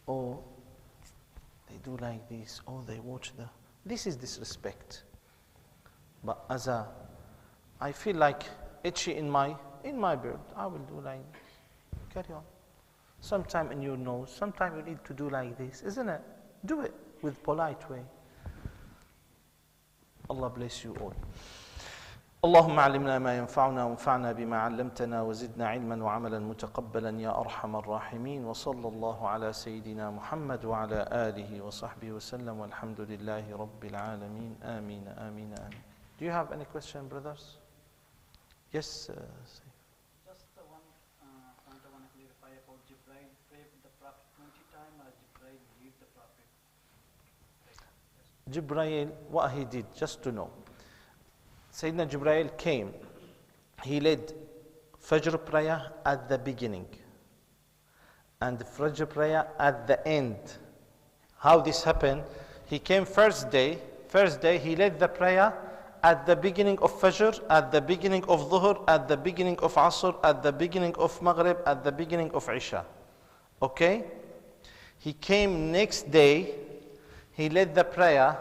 or they do like this, or they watch the... This is disrespect. But I feel like itchy in my beard, I will do like this. Carry on. Sometime in your nose, sometime you need to do like this, isn't it? Do it with polite way. Allah bless you all. اللهم علمنا ما ينفعنا وانفعنا بما علمتنا وزدنا علما وعملا متقبلا يا أرحم الراحمين وصلى الله على سيدنا محمد وعلى آله وصحبه وسلم والحمد لله رب العالمين آمين آمين آمين. Do you have any question, brothers? Yes. Just the one point I want to clarify about Jibreel. Pray with the Prophet 20 times or Jibreel leave the Prophet? Jibreel, what he did, just to know. Sayyidina Jibreel came. He led Fajr prayer at the beginning and Fajr prayer at the end. How this happened? He came first day he led the prayer at the beginning of Fajr, at the beginning of Dhuhr, at the beginning of Asr, at the beginning of Maghrib, at the beginning of Isha. Okay? He came next day, he led the prayer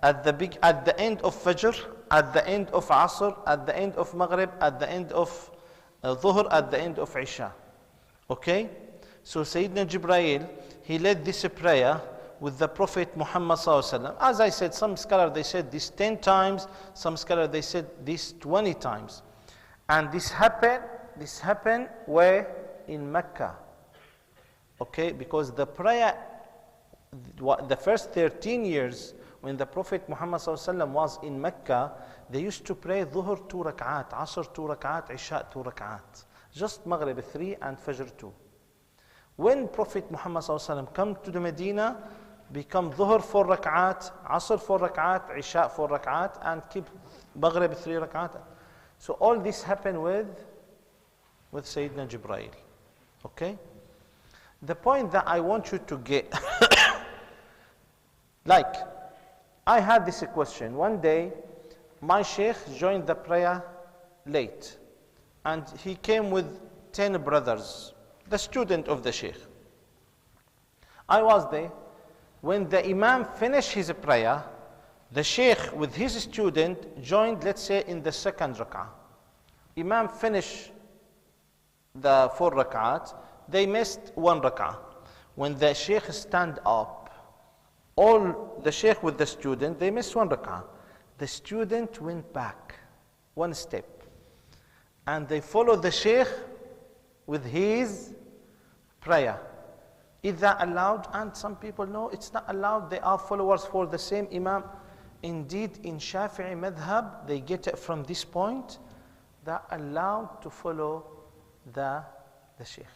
at the end of Fajr, at the end of Asr, at the end of Maghrib, at the end of Dhuhr, at the end of Isha. Okay? So Sayyidina Jibreel, he led this prayer with the Prophet Muhammad sallallahu alaihi wasallam. As I said, some scholars they said this 10 times, some scholars they said this 20 times. And this happened where? In Mecca. Okay? Because the prayer, the first 13 years, when the Prophet Muhammad ﷺ was in Mecca, they used to pray Dhuhr 2 rak'at, Asr 2 rak'at, Isha 2 rak'at. Just Maghrib 3 and Fajr 2. When Prophet Muhammad ﷺ come to the Medina, become Dhuhr 4 rak'at, Asr 4 rak'at, Isha 4 rak'at, and keep Maghrib 3 rak'at. So all this happened with Sayyidina Jibreel. Okay? The point that I want you to get, like, I had this question. One day, my sheikh joined the prayer late. And he came with 10 brothers, the student of the sheikh. I was there. When the imam finished his prayer, the sheikh with his student joined, let's say, in the second rak'ah. Imam finished the 4 rak'at, they missed 1 rak'ah. When the sheikh stand up, all the sheikh with the student, they missed 1 rak'ah. The student went back 1 step. And they followed the sheikh with his prayer. Is that allowed? And some people know it's not allowed. They are followers for the same imam. Indeed, in Shafi'i madhab, they get it from this point, that allowed to follow the sheikh.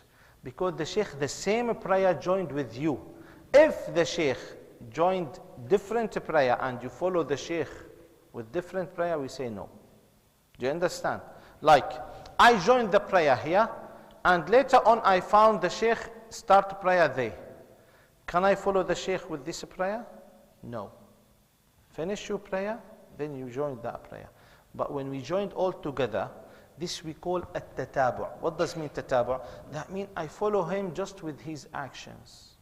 Because the sheikh, the same prayer joined with you. If the sheikh joined different prayer and you follow the sheikh with different prayer, we say no. Do you understand? Like, I joined the prayer here, and later on I found the sheikh start prayer there. Can I follow the sheikh with this prayer? No. Finish your prayer, then you join that prayer. But when we joined all together, this we call at-tatabu'. What does mean tatabu'? That means I follow him just with his actions.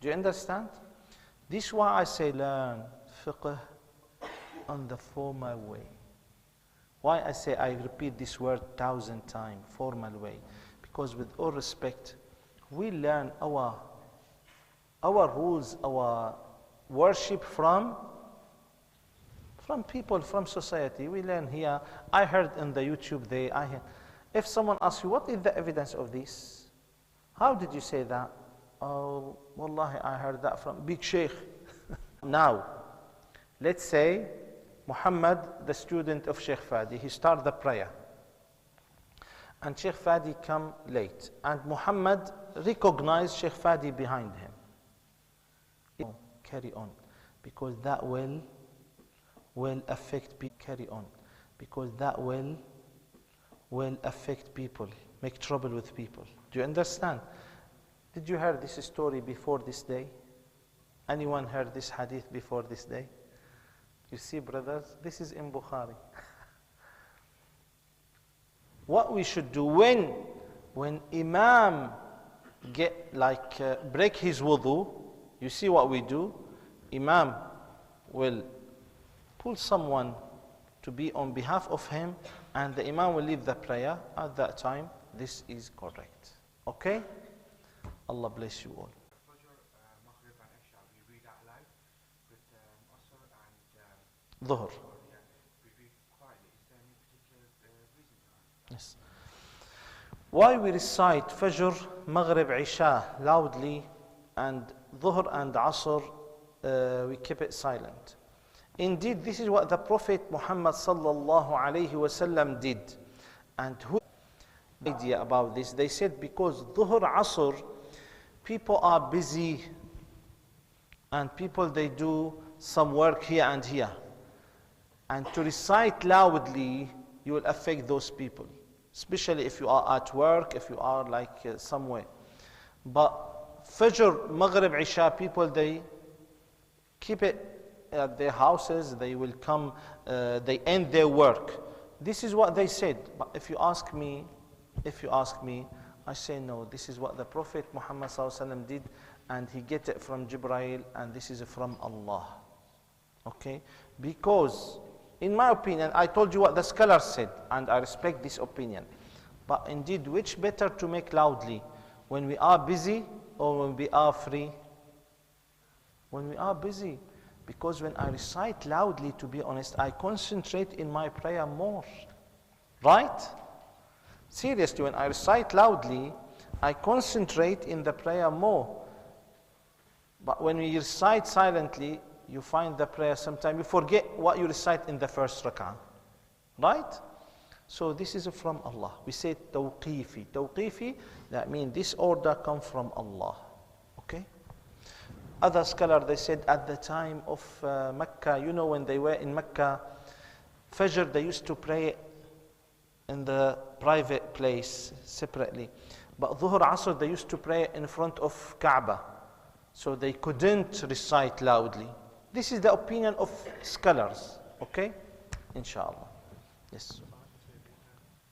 Do you understand? This is why I say learn fiqh on the formal way. Why I say I repeat this word 1,000 times, formal way. Because with all respect, we learn our rules, our worship from people, from society. We learn here. I heard in the YouTube there, if someone asks you, what is the evidence of this? How did you say that? Oh, wallahi, I heard that from big sheikh. Now, let's say Muhammad, the student of Sheikh Fadi, he started the prayer. And Sheikh Fadi come late. And Muhammad recognized Sheikh Fadi behind him. Carry on. Because that will affect people. Carry on. Because that will affect people, make trouble with people. Do you understand? Did you hear this story before this day? Anyone heard this hadith before this day? You see, brothers, this is in Bukhari. What we should do when Imam break his wudu, you see what we do? Imam will pull someone to be on behalf of him, and the Imam will leave the prayer at that time. This is correct. Okay? Allah bless you all. Fajr, Maghrib and Isha, we read out loud with Asr and Dhuhr. yeah, we read quietly. Is there any particular reason behind that? Yes. Why we recite Fajr, Maghrib, Isha loudly, and Dhuhr and Asr we keep it silent? Indeed, this is what the Prophet Muhammad sallallahu alaihi wasallam did. And who idea about this? They said because Dhuhr, Asr, people are busy, and people they do some work here and here. And to recite loudly, you will affect those people, especially if you are at work, if you are somewhere. But Fajr, Maghrib, Isha, people they keep it at their houses, they will come, they end their work. This is what they said. But if you ask me, I say no, this is what the Prophet Muhammad ﷺ did, and he get it from Jibreel, and this is from Allah. Okay? Because, in my opinion, I told you what the scholars said, and I respect this opinion. But indeed, which better to make loudly? When we are busy or when we are free? When we are busy. Because when I recite loudly, to be honest, I concentrate in my prayer more. Right? Seriously, when I recite loudly, I concentrate in the prayer more. But when we recite silently, you find the prayer sometimes, you forget what you recite in the first rak'ah. Right? So this is from Allah. We say tawqifi. Tawqifi, that means this order comes from Allah. Okay? Other scholars, they said at the time of Mecca, you know, when they were in Mecca, Fajr, they used to pray in the private place separately. But Dhuhr, Asr, they used to pray in front of Kaaba. So they couldn't recite loudly. This is the opinion of scholars. Okay? Inshallah. Yes.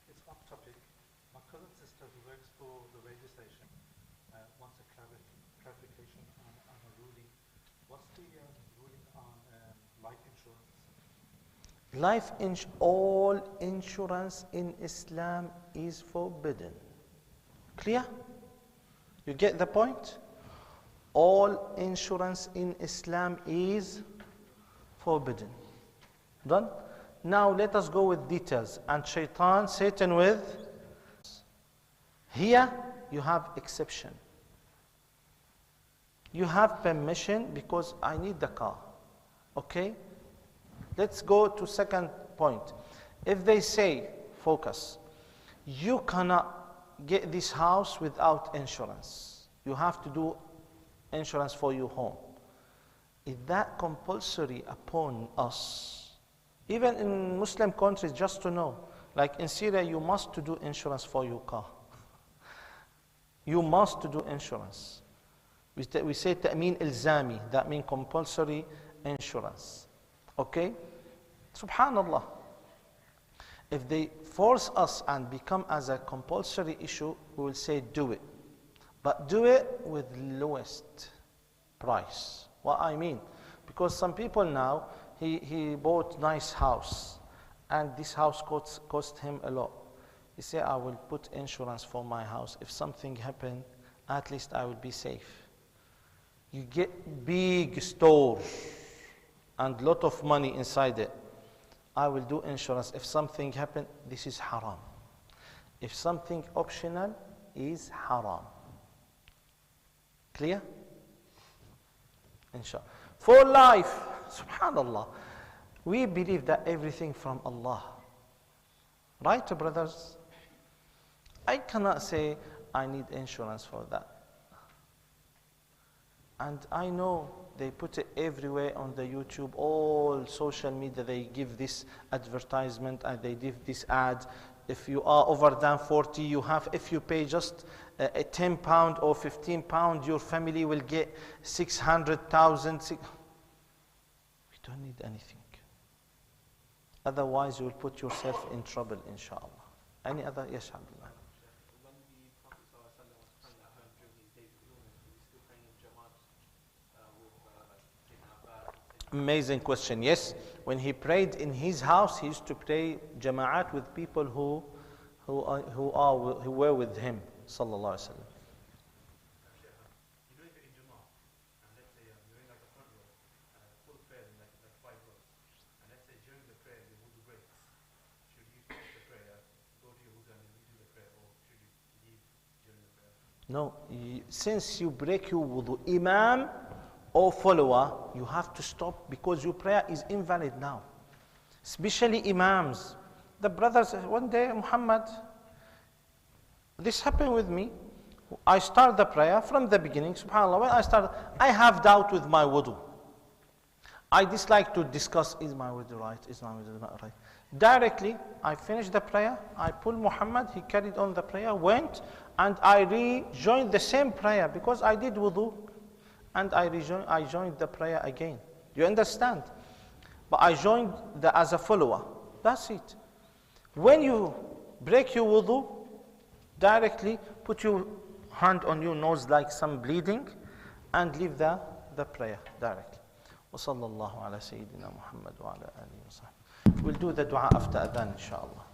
It's off topic. My cousin sister who works for the radio station wants a clarification on a ruling. What's the ruling on life insurance? All insurance in Islam is forbidden. Clear? You get the point? All insurance in Islam is forbidden. Done? Now let us go with details. And Satan with. Here you have exception. You have permission because I need the car. Okay? Let's go to second point. If they say, focus, you cannot get this house without insurance. You have to do insurance for your home. Is that compulsory upon us? Even in Muslim countries, just to know, like in Syria, you must to do insurance for your car. You must to do insurance. We say ta'min ilzami, that means compulsory insurance. Okay? Subhanallah. If they force us and become as a compulsory issue, we will say do it. But do it with lowest price. What I mean? Because some people now, he bought nice house, and this house cost him a lot. He say, I will put insurance for my house. If something happen, at least I will be safe. You get big store and lot of money inside it. I will do insurance. If something happen, this is haram. If something optional is haram. Clear? Inshallah. For life, subhanallah, we believe that everything from Allah. Right, brothers? I cannot say I need insurance for that. And I know they put it everywhere on the YouTube, all social media, they give this advertisement and they give this ad. If you are over than 40, you have, if you pay just a £10 or £15, your family will get 600,000. We don't need anything. Otherwise, you will put yourself in trouble, inshallah. Any other? Yes, Abdullah. When the Prophet ﷺ was praying at home during the Amazing question. Yes, when he prayed in his house, he used to pray jama'at with people who were with him, sallallahu alaihi wasallam. You know, if you're in Jummah, and let's say you're in like a front row, full prayer in like 5 rows, and let's say during the prayer the wudu breaks, should you stop the prayer, go to your wudu and then redo the prayer, or should you leave during the prayer? No, since you break your wudu, imam or follower, you have to stop because your prayer is invalid now. Especially imams. The brothers, one day, Muhammad, this happened with me. I start the prayer from the beginning, subhanAllah. When I start, I have doubt with my wudu. I dislike to discuss, is my wudu right, is my wudu not right. Directly, I finished the prayer, I pulled Muhammad, he carried on the prayer, went, and I rejoined the same prayer because I did wudu. And I joined the prayer again. You understand? But I joined as a follower. That's it. When you break your wudu, directly put your hand on your nose like some bleeding and leave the prayer directly. وصلى الله على سيدنا محمد وعلى آله وصحبه. We'll do the dua after adhan, inshallah.